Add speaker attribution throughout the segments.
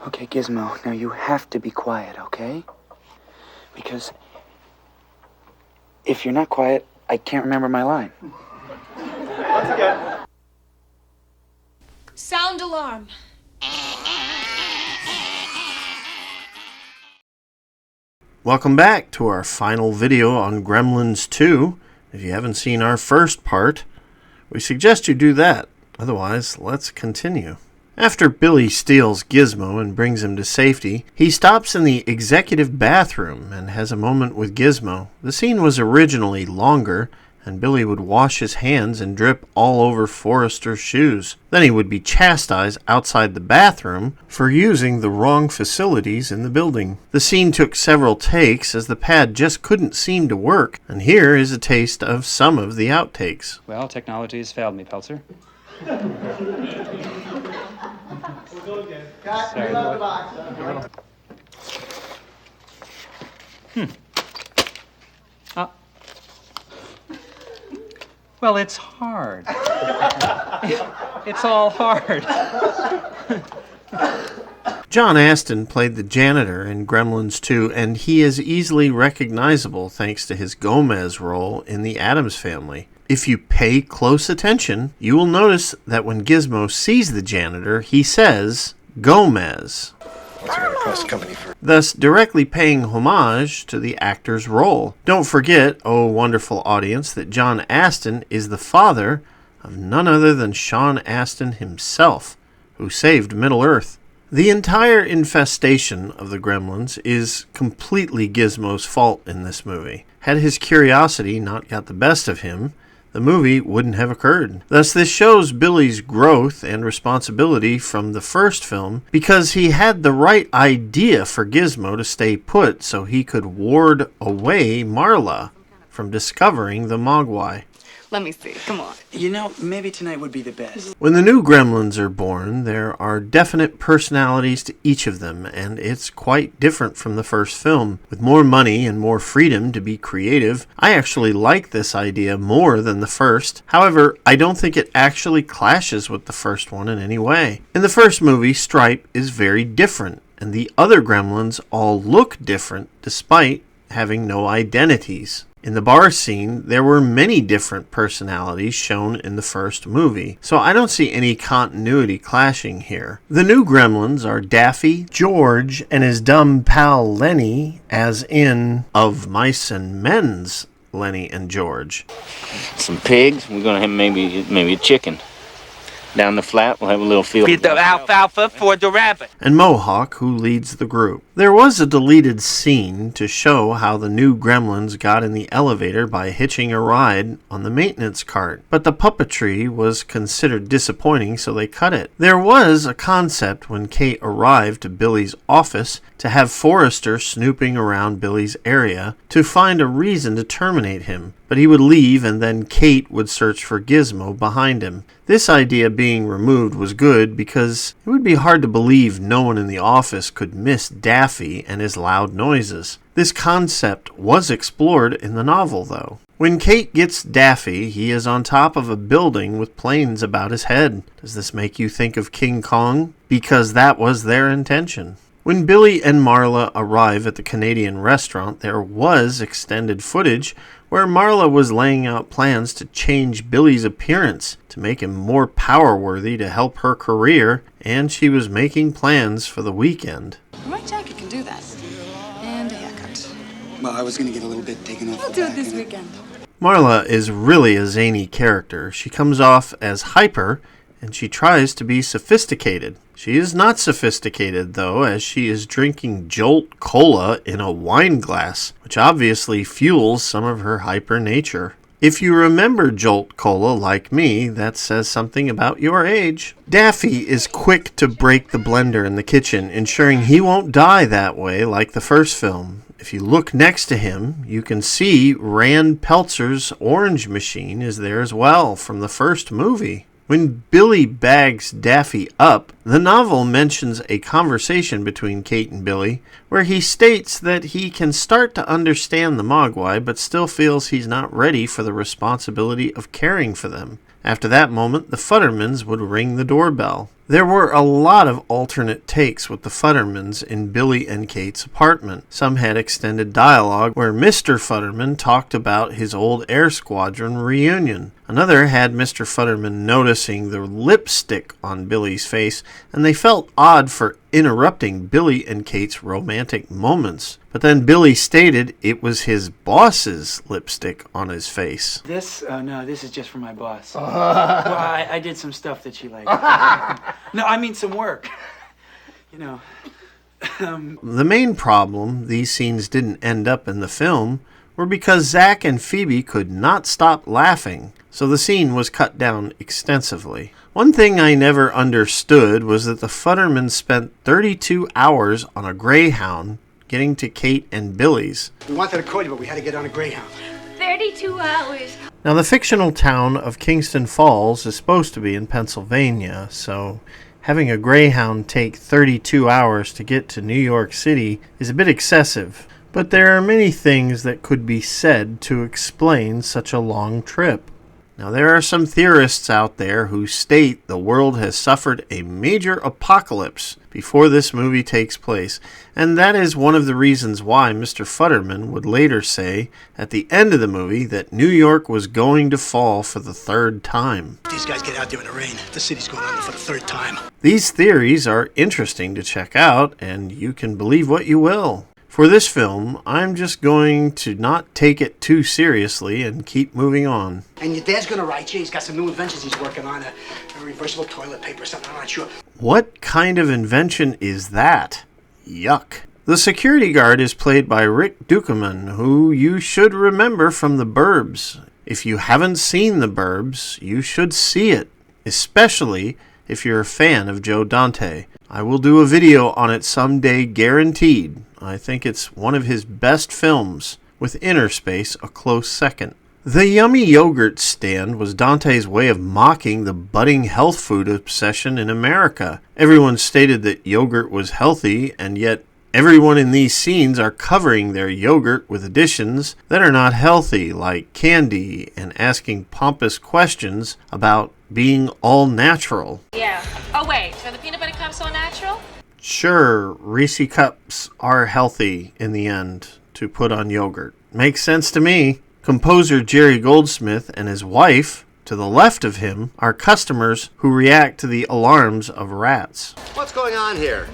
Speaker 1: Okay, Gizmo, now you have to be quiet, okay? Because if you're not quiet, I can't remember my line.
Speaker 2: Once again.
Speaker 3: Sound alarm.
Speaker 4: Welcome back to our final video on Gremlins 2. If you haven't seen our first part, we suggest you do that. Otherwise, let's continue. After Billy steals Gizmo and brings him to safety, he stops in the executive bathroom and has a moment with Gizmo. The scene was originally longer, and Billy would wash his hands and drip all over Forrester's shoes. Then he would be chastised outside the bathroom for using the wrong facilities in the building. The scene took several takes as the pad just couldn't seem to work, and here is a taste of some of the outtakes.
Speaker 5: Well, technology has failed me, Peltzer. Sorry, well, it's hard. It's all hard.
Speaker 4: John Astin played the janitor in Gremlins 2, and he is easily recognizable thanks to his Gomez role in the Addams Family. If you pay close attention, you will notice that when Gizmo sees the janitor, he says, Gomez, thus directly paying homage to the actor's role. Don't forget, oh wonderful audience, that John Astin is the father of none other than Sean Astin himself, who saved Middle-earth. The entire infestation of the Gremlins is completely Gizmo's fault in this movie. Had his curiosity not got the best of him, the movie wouldn't have occurred. Thus, this shows Billy's growth and responsibility from the first film because he had the right idea for Gizmo to stay put so he could ward away Marla from discovering the Mogwai.
Speaker 6: Let me see. Come on.
Speaker 1: You know, maybe tonight would be the best.
Speaker 4: When the new Gremlins are born, there are definite personalities to each of them, and it's quite different from the first film. With more money and more freedom to be creative, I actually like this idea more than the first. However, I don't think it actually clashes with the first one in any way. In the first movie, Stripe is very different, and the other Gremlins all look different despite having no identities. In the bar scene, there were many different personalities shown in the first movie, so I don't see any continuity clashing here. The new Gremlins are Daffy, George, and his dumb pal Lenny, as in Of Mice and Men's Lenny and George.
Speaker 7: Some pigs. We're gonna have maybe a chicken. Down the flat, we'll have a little field.
Speaker 8: Get the alfalfa for the rabbit.
Speaker 4: And Mohawk, who leads the group. There was a deleted scene to show how the new Gremlins got in the elevator by hitching a ride on the maintenance cart, but the puppetry was considered disappointing, so they cut it. There was a concept when Kate arrived to Billy's office to have Forrester snooping around Billy's area to find a reason to terminate him, but he would leave and then Kate would search for Gizmo behind him. This idea being removed was good because it would be hard to believe no one in the office could miss Daffy and his loud noises. This concept was explored in the novel, though. When Kate gets Daffy, he is on top of a building with planes about his head. Does this make you think of King Kong? Because that was their intention. When Billy and Marla arrive at the Canadian restaurant, there was extended footage where Marla was laying out plans to change Billy's appearance to make him more power-worthy to help her career, and she was making plans for the weekend.
Speaker 6: The right jacket can do that. And a haircut.
Speaker 1: Well, I was going to get a little bit taken off.
Speaker 6: I'll do it this weekend.
Speaker 4: Marla is really a zany character. She comes off as hyper, and she tries to be sophisticated. She is not sophisticated, though, as she is drinking Jolt Cola in a wine glass, which obviously fuels some of her hyper nature. If you remember Jolt Cola like me, that says something about your age. Daffy is quick to break the blender in the kitchen, ensuring he won't die that way like the first film. If you look next to him, you can see Rand Peltzer's orange machine is there as well from the first movie. When Billy bags Daffy up, the novel mentions a conversation between Kate and Billy where he states that he can start to understand the Mogwai but still feels he's not ready for the responsibility of caring for them. After that moment, the Futermans would ring the doorbell. There were a lot of alternate takes with the Futermans in Billy and Kate's apartment. Some had extended dialogue where Mr. Futerman talked about his old Air Squadron reunion. Another had Mr. Futerman noticing the lipstick on Billy's face, and they felt odd for interrupting Billy and Kate's romantic moments. But then Billy stated it was his boss's lipstick on his face.
Speaker 1: This? Oh, no, this is just for my boss. Well, I did some stuff that she liked. No, I mean some work. You know.
Speaker 4: The main problem these scenes didn't end up in the film were because Zach and Phoebe could not stop laughing, so the scene was cut down extensively. One thing I never understood was that the Futermans spent 32 hours on a Greyhound getting to Kate and Billy's.
Speaker 3: We wanted to call you, but we had to get on a Greyhound.
Speaker 9: 32 hours.
Speaker 4: Now, the fictional town of Kingston Falls is supposed to be in Pennsylvania, so having a Greyhound take 32 hours to get to New York City is a bit excessive. But there are many things that could be said to explain such a long trip. Now, there are some theorists out there who state the world has suffered a major apocalypse before this movie takes place, and that is one of the reasons why Mr. Futerman would later say at the end of the movie that New York was going to fall for the third time.
Speaker 3: These guys get out there in the rain. The city's going under for the third time.
Speaker 4: These theories are interesting to check out, and you can believe what you will. For this film, I'm just going to not take it too seriously and keep moving on.
Speaker 3: And your dad's gonna write you. He's got some new inventions he's working on. A reversible toilet paper or something. I'm not sure.
Speaker 4: What kind of invention is that? Yuck. The security guard is played by Rick Dukeman, who you should remember from The Burbs. If you haven't seen The Burbs, you should see it, especially if you're a fan of Joe Dante. I will do a video on it someday, guaranteed. I think it's one of his best films, with Inner Space a close second. The yummy yogurt stand was Dante's way of mocking the budding health food obsession in America. Everyone stated that yogurt was healthy, and yet everyone in these scenes are covering their yogurt with additions that are not healthy, like candy, and asking pompous questions about being all natural.
Speaker 9: Yeah. Oh, wait. Are the peanut butter cups all natural?
Speaker 4: Sure, Reese cups are healthy in the end to put on yogurt. Makes sense to me. Composer Jerry Goldsmith and his wife, to the left of him, are customers who react to the alarms of rats.
Speaker 10: What's going on here?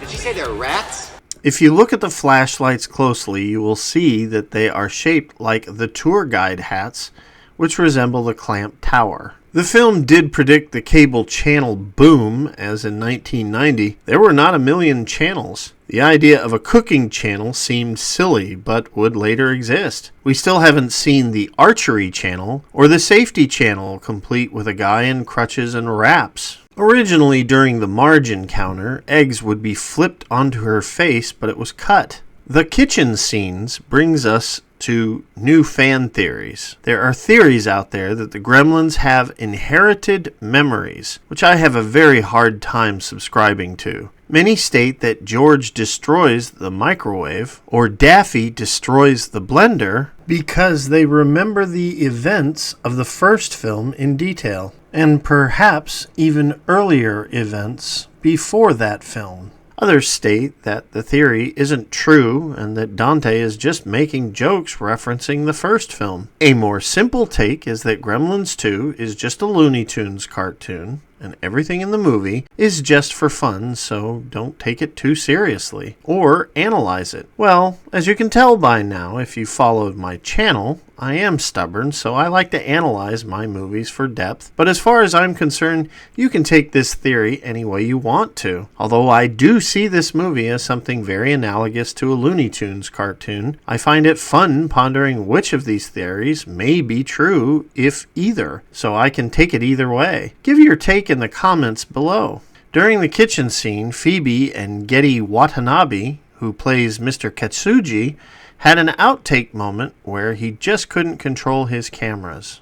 Speaker 10: Did she say they're rats?
Speaker 4: If you look at the flashlights closely, you will see that they are shaped like the tour guide hats, which resemble the Clamp Tower. The film did predict the cable channel boom, as in 1990, there were not a million channels. The idea of a cooking channel seemed silly, but would later exist. We still haven't seen the archery channel, or the safety channel, complete with a guy in crutches and wraps. Originally, during the Marge encounter, eggs would be flipped onto her face, but it was cut. The kitchen scenes brings us to new fan theories. There are theories out there that the Gremlins have inherited memories, which I have a very hard time subscribing to. Many state that George destroys the microwave, or Daffy destroys the blender, because they remember the events of the first film in detail, and perhaps even earlier events before that film. Others state that the theory isn't true and that Dante is just making jokes referencing the first film. A more simple take is that Gremlins 2 is just a Looney Tunes cartoon, and everything in the movie is just for fun, so don't take it too seriously, or analyze it. Well, as you can tell by now, if you followed my channel, I am stubborn, so I like to analyze my movies for depth, but as far as I'm concerned, you can take this theory any way you want to. Although I do see this movie as something very analogous to a Looney Tunes cartoon, I find it fun pondering which of these theories may be true, if either, so I can take it either way. Give your take in the comments below. During the kitchen scene, Phoebe and Getty Watanabe, who plays Mr. Katsuji, had an outtake moment where he just couldn't control his cameras.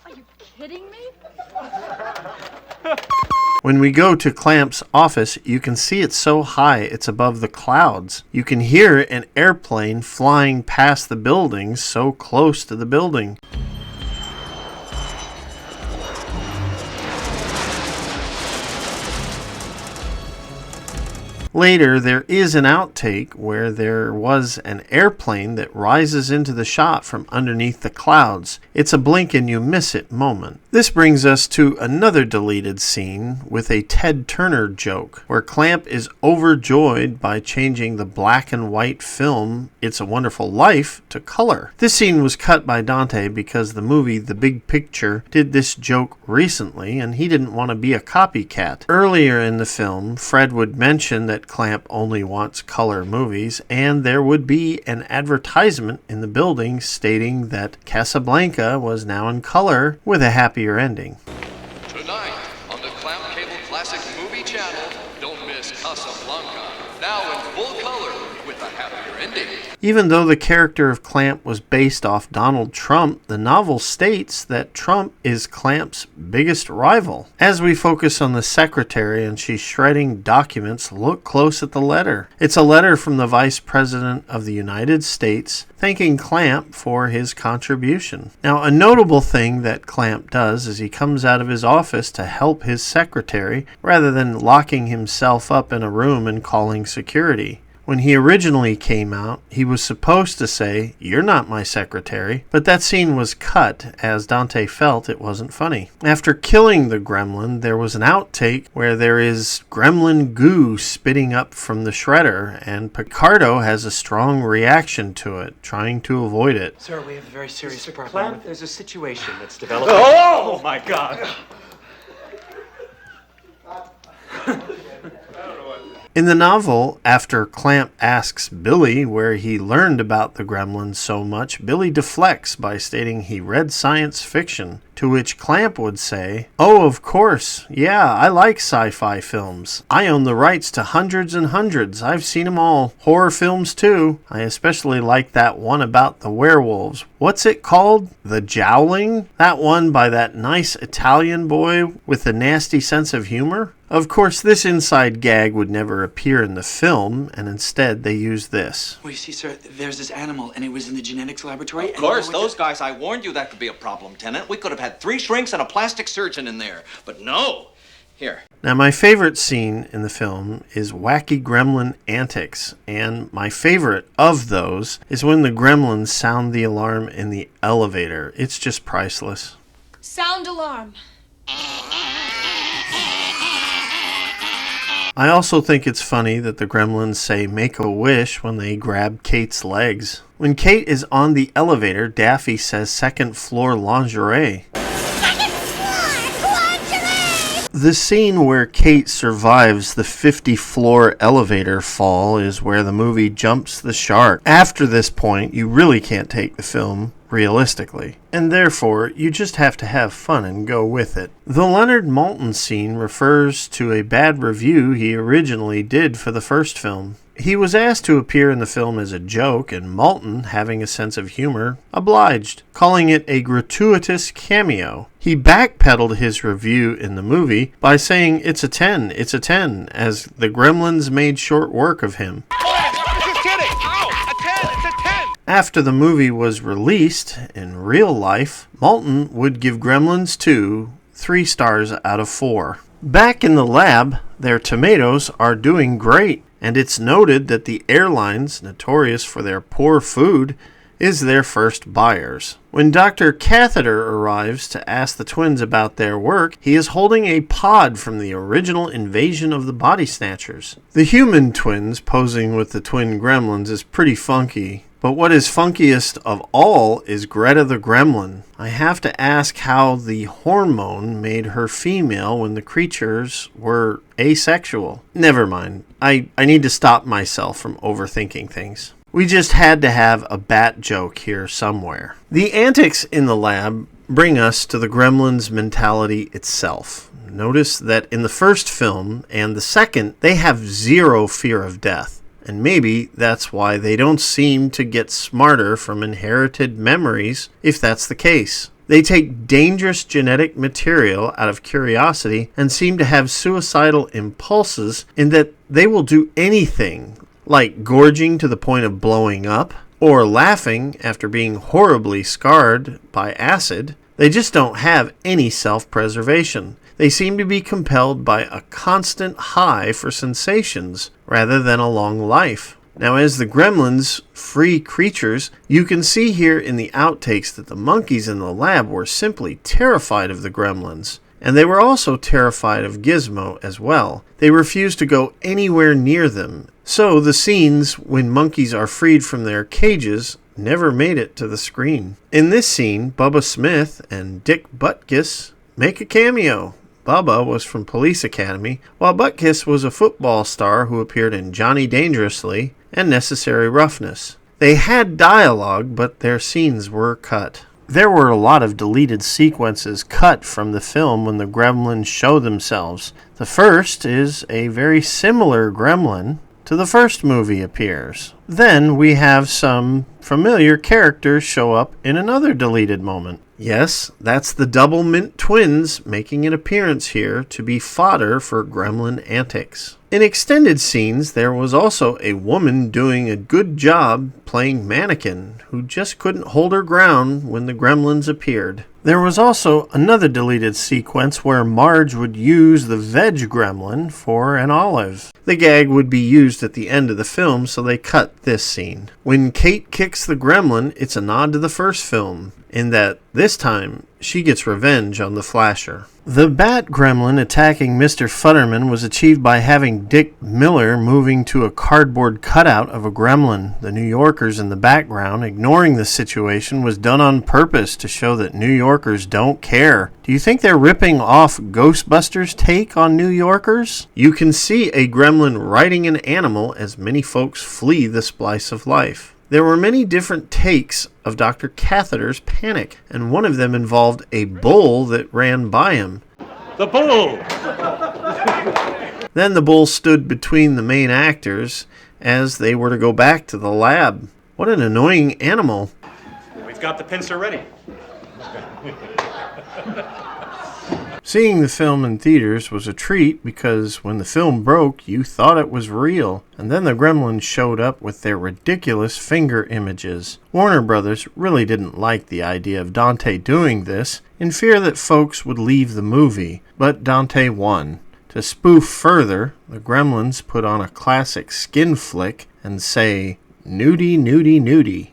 Speaker 9: Are you kidding me?
Speaker 4: When we go to Clamp's office, you can see it so high it's above the clouds. You can hear an airplane flying past the building so close to the building. Later, there is an outtake where there was an airplane that rises into the shot from underneath the clouds. It's a blink and you miss it moment. This brings us to another deleted scene with a Ted Turner joke, where Clamp is overjoyed by changing the black and white film It's a Wonderful Life to color. This scene was cut by Dante because the movie The Big Picture did this joke recently and he didn't want to be a copycat. Earlier in the film, Fred would mention that Clamp only wants color movies, and there would be an advertisement in the building stating that Casablanca was now in color with a happier ending.
Speaker 11: Tonight on the Clamp Cable Classic Movie Channel, don't miss Casablanca, now in full color with a happier ending.
Speaker 4: Even though the character of Clamp was based off Donald Trump, the novel states that Trump is Clamp's biggest rival. As we focus on the secretary and she's shredding documents, look close at the letter. It's a letter from the Vice President of the United States thanking Clamp for his contribution. Now, a notable thing that Clamp does is he comes out of his office to help his secretary rather than locking himself up in a room and calling security. When he originally came out, he was supposed to say, "You're not my secretary," but that scene was cut as Dante felt it wasn't funny. After killing the gremlin, there was an outtake where there is gremlin goo spitting up from the shredder, and Picardo has a strong reaction to it, trying to avoid it.
Speaker 1: Sir, we have a very serious problem.
Speaker 2: Clamp, there's a situation that's developing.
Speaker 11: Oh my God!
Speaker 4: In the novel, after Clamp asks Billy where he learned about the gremlins so much, Billy deflects by stating he read science fiction, to which Clamp would say, "Oh, of course, yeah, I like sci-fi films. I own the rights to hundreds and hundreds. I've seen them all. Horror films too. I especially like that one about the werewolves. What's it called? The Jowling? That one by that nice Italian boy with a nasty sense of humor?" Of course, this inside gag would never appear in the film, and instead they used this.
Speaker 1: Well, you see, sir, there's this animal, and it was in the genetics laboratory.
Speaker 12: Of course, those guys, I warned you that could be a problem, Tenant. We could have had 3 shrinks and a plastic surgeon in there. But no. Here.
Speaker 4: Now, my favorite scene in the film is Wacky Gremlin Antics, and my favorite of those is when the gremlins sound the alarm in the elevator. It's just priceless.
Speaker 9: Sound alarm.
Speaker 4: I also think it's funny that the gremlins say "make a wish" when they grab Kate's legs. When Kate is on the elevator, Daffy says "second floor lingerie." The scene where Kate survives the 50-floor elevator fall is where the movie jumps the shark. After this point, you really can't take the film realistically, and therefore you just have to have fun and go with it. The Leonard Maltin scene refers to a bad review he originally did for the first film. He was asked to appear in the film as a joke, and Maltin, having a sense of humor, obliged, calling it a gratuitous cameo. He backpedaled his review in the movie by saying it's a 10, as the Gremlins made short work of him. After the movie was released, in real life, Maltin would give Gremlins 2 3 stars out of 4. Back in the lab, their tomatoes are doing great, and it's noted that the airlines, notorious for their poor food, is their first buyers. When Dr. Catheter arrives to ask the twins about their work, he is holding a pod from the original Invasion of the Body Snatchers. The human twins posing with the twin gremlins is pretty funky, but what is funkiest of all is Greta the Gremlin. I have to ask how the hormone made her female when the creatures were asexual. Never mind. I need to stop myself from overthinking things. We just had to have a bat joke here somewhere. The antics in the lab bring us to the gremlins' mentality itself. Notice that in the first film and the second, they have zero fear of death. And maybe that's why they don't seem to get smarter from inherited memories, if that's the case. They take dangerous genetic material out of curiosity and seem to have suicidal impulses in that they will do anything, like gorging to the point of blowing up, or laughing after being horribly scarred by acid. They just don't have any self-preservation. They seem to be compelled by a constant high for sensations rather than a long life. Now, as the Gremlins, free creatures, you can see here in the outtakes that the monkeys in the lab were simply terrified of the Gremlins. And they were also terrified of Gizmo as well. They refused to go anywhere near them. So the scenes when monkeys are freed from their cages never made it to the screen. In this scene, Bubba Smith and Dick Butkus make a cameo. Bubba was from Police Academy, while Butkus was a football star who appeared in Johnny Dangerously and Necessary Roughness. They had dialogue, but their scenes were cut. There were a lot of deleted sequences cut from the film when the Gremlins show themselves. The first is a very similar Gremlin to the first movie appears. Then we have some familiar characters show up in another deleted moment. Yes, that's the Double Mint twins making an appearance here to be fodder for Gremlin antics. In extended scenes, there was also a woman doing a good job playing mannequin who just couldn't hold her ground when the Gremlins appeared. There was also another deleted sequence where Marge would use the veg gremlin for an olive. The gag would be used at the end of the film, so they cut this scene. When Kate kicks the gremlin, it's a nod to the first film, in that this time she gets revenge on the Flasher. The Bat Gremlin attacking Mr. Futerman was achieved by having Dick Miller moving to a cardboard cutout of a gremlin. The New Yorkers in the background ignoring the situation was done on purpose to show that New Yorkers don't care. Do you think they're ripping off Ghostbusters' take on New Yorkers? You can see a gremlin riding an animal as many folks flee the splice of life. There were many different takes of Dr. Catheter's panic, and one of them involved a bull that ran by him.
Speaker 5: The bull!
Speaker 4: Then the bull stood between the main actors as they were to go back to the lab. What an annoying animal.
Speaker 5: We've got the pincer ready.
Speaker 4: Seeing the film in theaters was a treat because when the film broke, you thought it was real. And then the Gremlins showed up with their ridiculous finger images. Warner Brothers really didn't like the idea of Dante doing this, in fear that folks would leave the movie. But Dante won. To spoof further, the Gremlins put on a classic skin flick and say, "Nudie, nudie, nudie."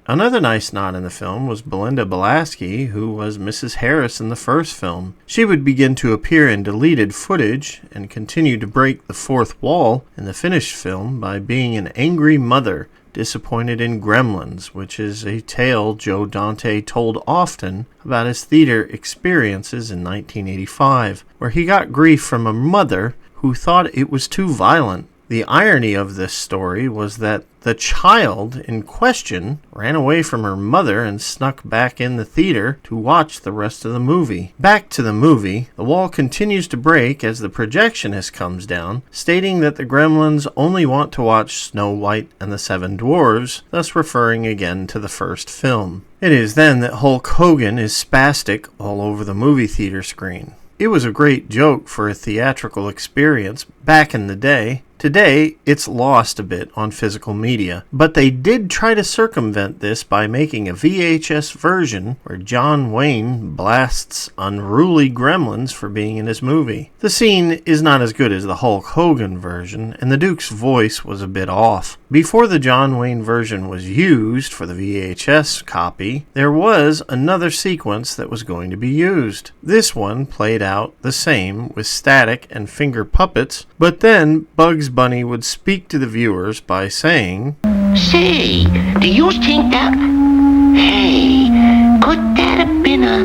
Speaker 4: Another nice nod in the film was Belinda Belasky, who was Mrs. Harris in the first film. She would begin to appear in deleted footage and continue to break the fourth wall in the finished film by being an angry mother disappointed in Gremlins, which is a tale Joe Dante told often about his theater experiences in 1985, where he got grief from a mother who thought it was too violent. The irony of this story was that the child in question ran away from her mother and snuck back in the theater to watch the rest of the movie. Back to the movie, the wall continues to break as the projectionist comes down, stating that the Gremlins only want to watch Snow White and the Seven Dwarfs, thus referring again to the first film. It is then that Hulk Hogan is spastic all over the movie theater screen. It was a great joke for a theatrical experience back in the day. Today, it's lost a bit on physical media, but they did try to circumvent this by making a VHS version where John Wayne blasts unruly gremlins for being in his movie. The scene is not as good as the Hulk Hogan version, and the Duke's voice was a bit off. Before the John Wayne version was used for the VHS copy, there was another sequence that was going to be used. This one played out the same with static and finger puppets, but then Bugs Bunny would speak to the viewers by saying,
Speaker 13: "Say, do you think that... Hey, could that have been a...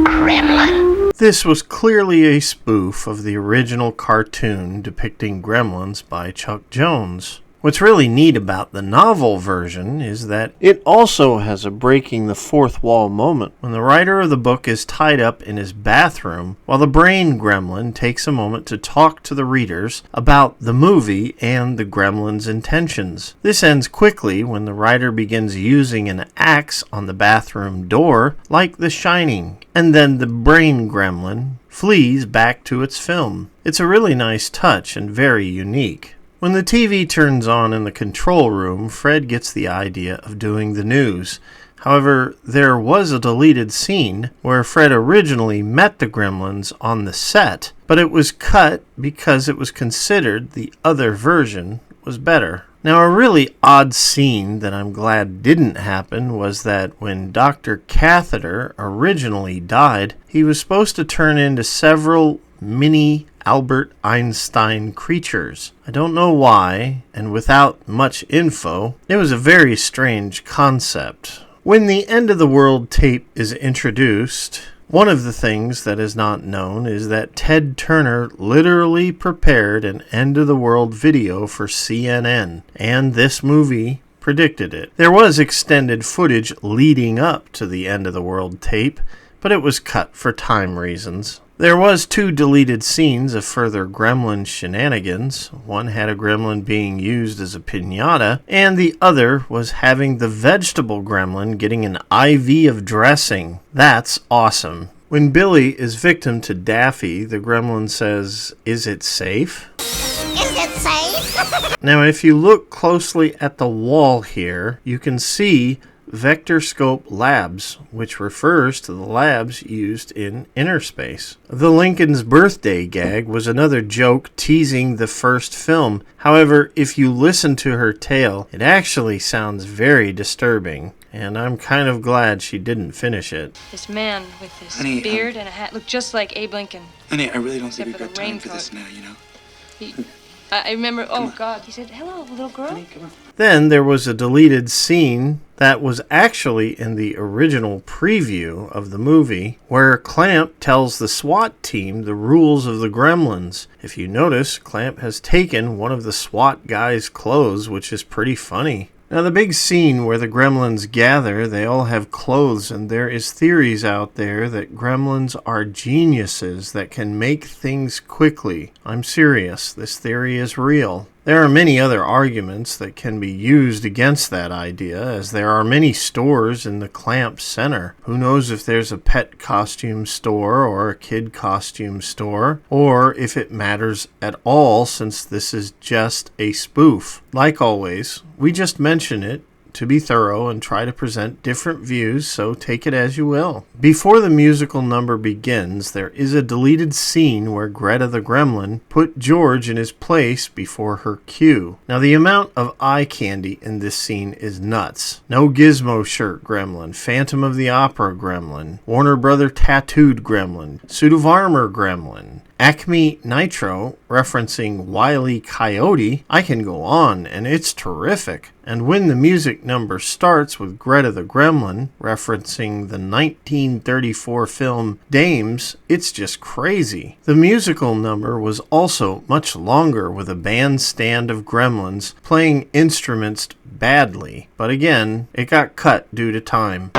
Speaker 13: gremlin?"
Speaker 4: This was clearly a spoof of the original cartoon depicting Gremlins by Chuck Jones. What's really neat about the novel version is that it also has a breaking the fourth wall moment when the writer of the book is tied up in his bathroom while the brain gremlin takes a moment to talk to the readers about the movie and the gremlin's intentions. This ends quickly when the writer begins using an axe on the bathroom door like The Shining, and then the brain gremlin flees back to its film. It's a really nice touch and very unique. When the TV turns on in the control room, Fred gets the idea of doing the news. However, there was a deleted scene where Fred originally met the Gremlins on the set, but it was cut because it was considered the other version was better. Now, a really odd scene that I'm glad didn't happen was that when Dr. Catheter originally died, he was supposed to turn into several mini Albert Einstein creatures. I don't know why, and without much info, it was a very strange concept. When the End of the World tape is introduced, one of the things that is not known is that Ted Turner literally prepared an End of the World video for CNN, and this movie predicted it. There was extended footage leading up to the End of the World tape, but it was cut for time reasons. There was 2 deleted scenes of further Gremlin shenanigans. One had a Gremlin being used as a piñata, and the other was having the vegetable Gremlin getting an IV of dressing. That's awesome. When Billy is victim to Daffy, the Gremlin says, "Is it safe?"
Speaker 13: Is it safe?
Speaker 4: Now, if you look closely at the wall here, you can see Vector Scope Labs, which refers to the labs used in inner space. The Lincoln's birthday gag was another joke teasing the first film. However, if you listen to her tale, it actually sounds very disturbing, and I'm kind of glad she didn't finish it.
Speaker 14: This man with this
Speaker 1: Honey,
Speaker 14: beard and a hat looked just like Abe Lincoln.
Speaker 1: Honey, I really don't
Speaker 14: Except
Speaker 1: think
Speaker 14: for
Speaker 1: we've
Speaker 14: the
Speaker 1: got time for
Speaker 14: raincoat.
Speaker 1: this now, you know?
Speaker 14: I remember, oh God, he said, "Hello, little girl."
Speaker 1: Honey, come on.
Speaker 4: Then there was a deleted scene that was actually in the original preview of the movie, where Clamp tells the SWAT team the rules of the Gremlins. If you notice, Clamp has taken one of the SWAT guys' clothes, which is pretty funny. Now, the big scene where the Gremlins gather, they all have clothes, and there is theories out there that Gremlins are geniuses that can make things quickly. I'm serious. This theory is real. There are many other arguments that can be used against that idea, as there are many stores in the Clamp Center. Who knows if there's a pet costume store or a kid costume store, or if it matters at all since this is just a spoof. Like always, we just mention it to be thorough and try to present different views, so take it as you will. Before the musical number begins, there is a deleted scene where Greta the Gremlin put George in his place before her cue. Now, the amount of eye candy in this scene is nuts. No Gizmo shirt Gremlin, Phantom of the Opera Gremlin, Warner Brother tattooed Gremlin, suit of armor Gremlin, Acme Nitro referencing Wile E. Coyote. I can go on, and it's terrific. And when the music number starts with Greta the Gremlin referencing the 1934 film Dames, it's just crazy. The musical number was also much longer, with a bandstand of Gremlins playing instruments badly, but again, it got cut due to time.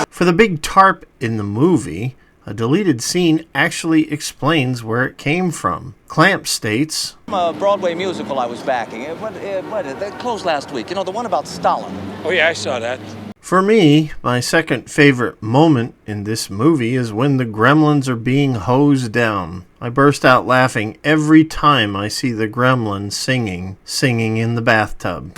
Speaker 4: For the big tarp in the movie, a deleted scene actually explains where it came from. Clamp states,
Speaker 15: A Broadway musical I was backing. That closed last week. You know, the one about Stalin.
Speaker 5: Oh, yeah, I saw that.
Speaker 4: For me, my second favorite moment in this movie is when the Gremlins are being hosed down. I burst out laughing every time I see the Gremlin singing in the bathtub.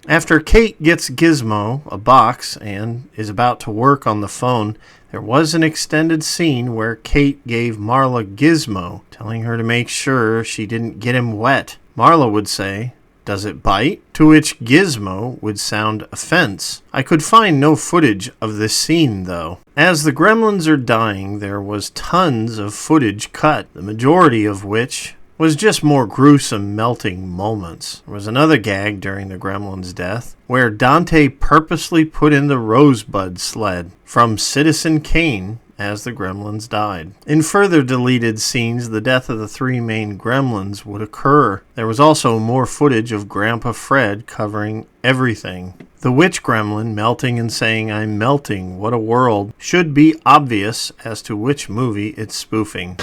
Speaker 4: After Kate gets Gizmo a box and is about to work on the phone, there was an extended scene where Kate gave Marla Gizmo, telling her to make sure she didn't get him wet. Marla would say, "Does it bite?" To which Gizmo would sound offense. I could find no footage of this scene, though. As the Gremlins are dying, there was tons of footage cut, the majority of which was just more gruesome melting moments. There was another gag during the Gremlins' death, where Dante purposely put in the Rosebud sled from Citizen Kane as the Gremlins died. In further deleted scenes, the death of the 3 main Gremlins would occur. There was also more footage of Grandpa Fred covering everything. The witch Gremlin melting and saying, "I'm melting, what a world," should be obvious as to which movie it's spoofing.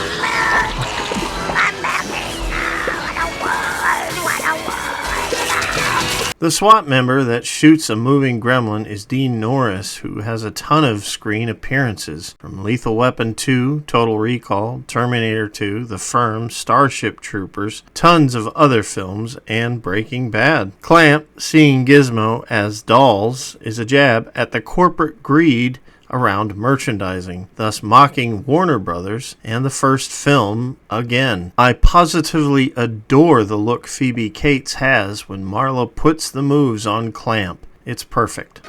Speaker 4: The SWAT member that shoots a moving gremlin is Dean Norris, who has a ton of screen appearances, from Lethal Weapon 2, Total Recall, Terminator 2, The Firm, Starship Troopers, tons of other films, and Breaking Bad. Clamp, seeing Gizmo as dolls, is a jab at the corporate greed around merchandising, thus mocking Warner Brothers and the first film again. I positively adore the look Phoebe Cates has when Marla puts the moves on Clamp. It's perfect.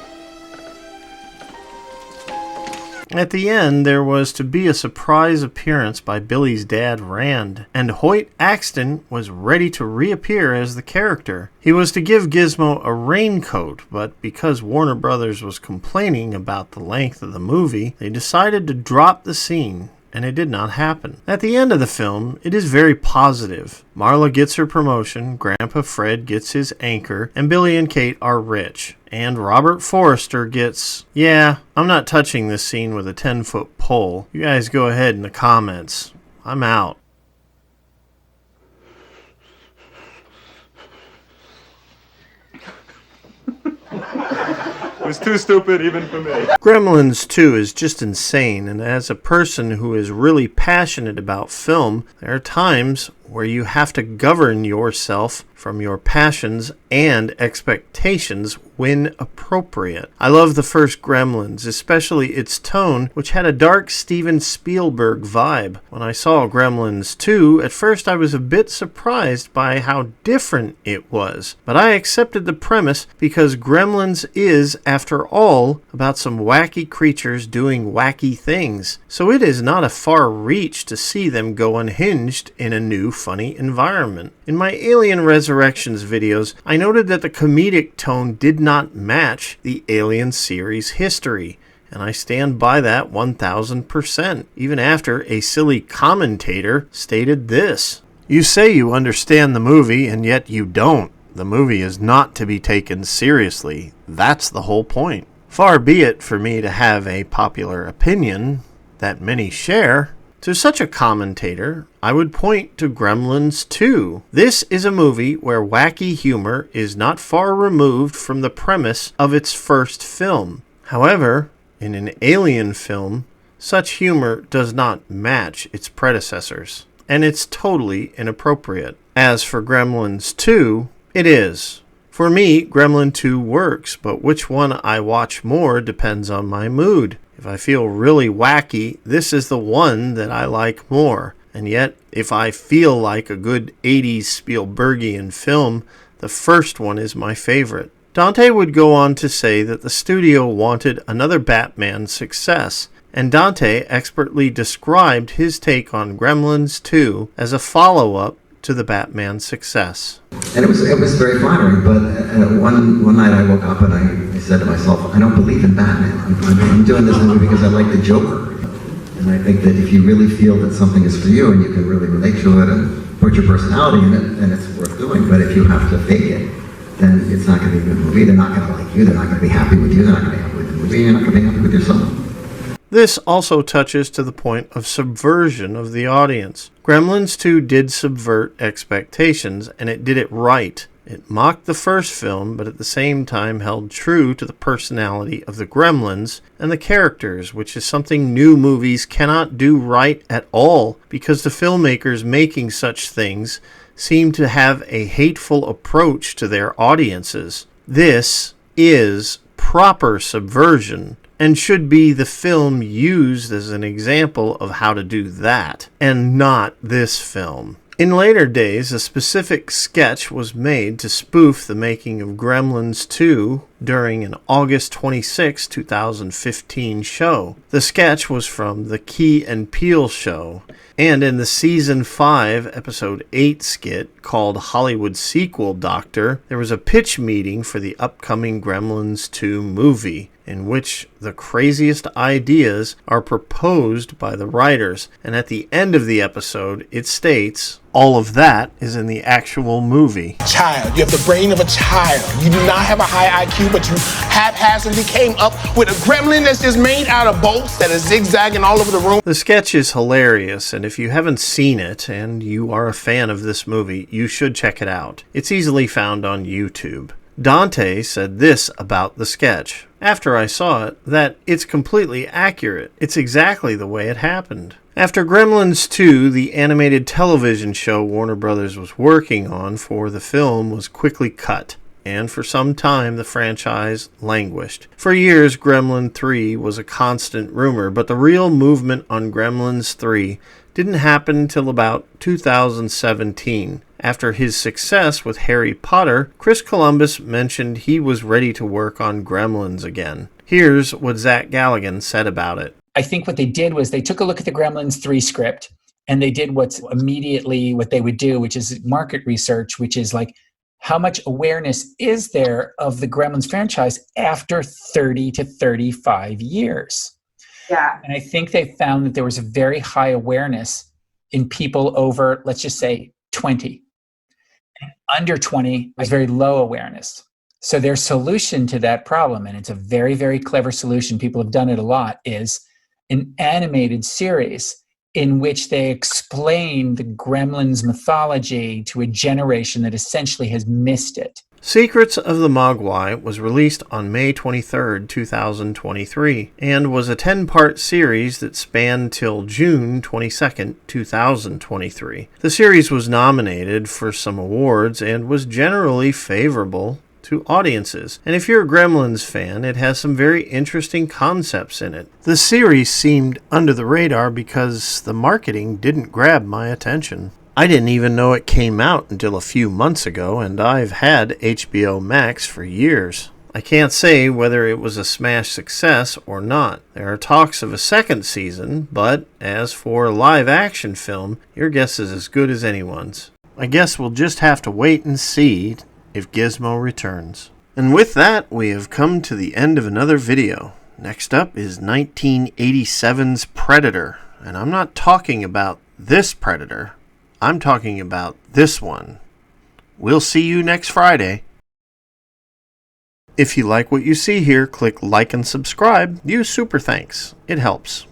Speaker 4: At the end, there was to be a surprise appearance by Billy's dad, Rand, and Hoyt Axton was ready to reappear as the character. He was to give Gizmo a raincoat, but because Warner Brothers was complaining about the length of the movie, they decided to drop the scene, and it did not happen. At the end of the film, it is very positive. Marla gets her promotion, Grandpa Fred gets his anchor, and Billy and Kate are rich. And Robert Forrester gets... Yeah, I'm not touching this scene with a 10-foot pole. You guys go ahead in the comments. I'm out.
Speaker 5: It was too stupid even for me.
Speaker 4: Gremlins 2 is just insane, and as a person who is really passionate about film, there are times where you have to govern yourself from your passions and expectations when appropriate. I love the first Gremlins, especially its tone, which had a dark Steven Spielberg vibe. When I saw Gremlins 2, at first I was a bit surprised by how different it was, but I accepted the premise because Gremlins is, after all, about some wacky creatures doing wacky things, so it is not a far reach to see them go unhinged in a new funny environment. In my Alien Resurrections videos, I noted that the comedic tone did not match the Alien series history, and I stand by that 1000%, even after a silly commentator stated this: "You say you understand the movie, and yet you don't. The movie is not to be taken seriously. That's the whole point." Far be it for me to have a popular opinion that many share. To such a commentator, I would point to Gremlins 2. This is a movie where wacky humor is not far removed from the premise of its first film. However, in an Alien film, such humor does not match its predecessors, and it's totally inappropriate. As for Gremlins 2, it is. For me, Gremlin 2 works, but which one I watch more depends on my mood. If I feel really wacky, this is the one that I like more. And yet, if I feel like a good 80s Spielbergian film, the first one is my favorite. Dante would go on to say that the studio wanted another Batman success, and Dante expertly described his take on Gremlins 2 as a follow-up to the Batman success.
Speaker 16: And it was very flattering, but one night I woke up and I said to myself, I don't believe in Batman. I'm doing this movie because I like the Joker. And I think that if you really feel that something is for you and you can really relate to it and put your personality in it, then it's worth doing. But if you have to fake it, then it's not going to be a good movie. They're not going to like you. They're not going to be happy with you. They're not going to be happy with the movie. You're not going to be happy with yourself.
Speaker 4: This also touches to the point of subversion of the audience. Gremlins 2 did subvert expectations, and it did it right. It mocked the first film, but at the same time held true to the personality of the Gremlins and the characters, which is something new movies cannot do right at all, because the filmmakers making such things seem to have a hateful approach to their audiences. This is proper subversion, and should be the film used as an example of how to do that, and not this film. In later days, a specific sketch was made to spoof the making of Gremlins 2 during an August 26, 2015 show. The sketch was from the Key and Peele show, and in the Season 5, Episode 8 skit called Hollywood Sequel Doctor, there was a pitch meeting for the upcoming Gremlins 2 movie, in which the craziest ideas are proposed by the writers, and at the end of the episode, it states, all of that is in the actual movie.
Speaker 17: Child, you have the brain of a child. You do not have a high IQ, but you haphazardly came up with a gremlin that's just made out of bolts that is zigzagging all over the room.
Speaker 4: The sketch is hilarious, and if you haven't seen it, and you are a fan of this movie, you should check it out. It's easily found on YouTube. Dante said this about the sketch after I saw it, that it's completely accurate. It's exactly the way it happened. After Gremlins 2, the animated television show Warner Brothers was working on for the film was quickly cut, and for some time the franchise languished. For years, Gremlin 3 was a constant rumor, but the real movement on Gremlins 3 didn't happen until about 2017. After his success with Harry Potter, Chris Columbus mentioned he was ready to work on Gremlins again. Here's what Zach Galligan said about it.
Speaker 18: I think what they did was they took a look at the Gremlins 3 script, and they did what's immediately what they would do, which is market research, which is like, how much awareness is there of the Gremlins franchise after 30 to 35 years?
Speaker 19: Yeah.
Speaker 18: And I think they found that there was a very high awareness in people over, let's just say, 20. And under 20 was very low awareness. So their solution to that problem, and it's a very, very clever solution, people have done it a lot, is an animated series in which they explain the Gremlins mythology to a generation that essentially has missed it.
Speaker 4: Secrets of the Mogwai was released on May 23, 2023, and was a 10-part series that spanned till June 22, 2023. The series was nominated for some awards and was generally favorable to audiences. And if you're a Gremlins fan, it has some very interesting concepts in it. The series seemed under the radar because the marketing didn't grab my attention. I didn't even know it came out until a few months ago, and I've had HBO Max for years. I can't say whether it was a smash success or not. There are talks of a second season, but as for a live-action film, your guess is as good as anyone's. I guess we'll just have to wait and see if Gizmo returns. And with that, we have come to the end of another video. Next up is 1987's Predator, and I'm not talking about this Predator. I'm talking about this one. We'll see you next Friday. If you like what you see here, click like and subscribe. Use super thanks. It helps.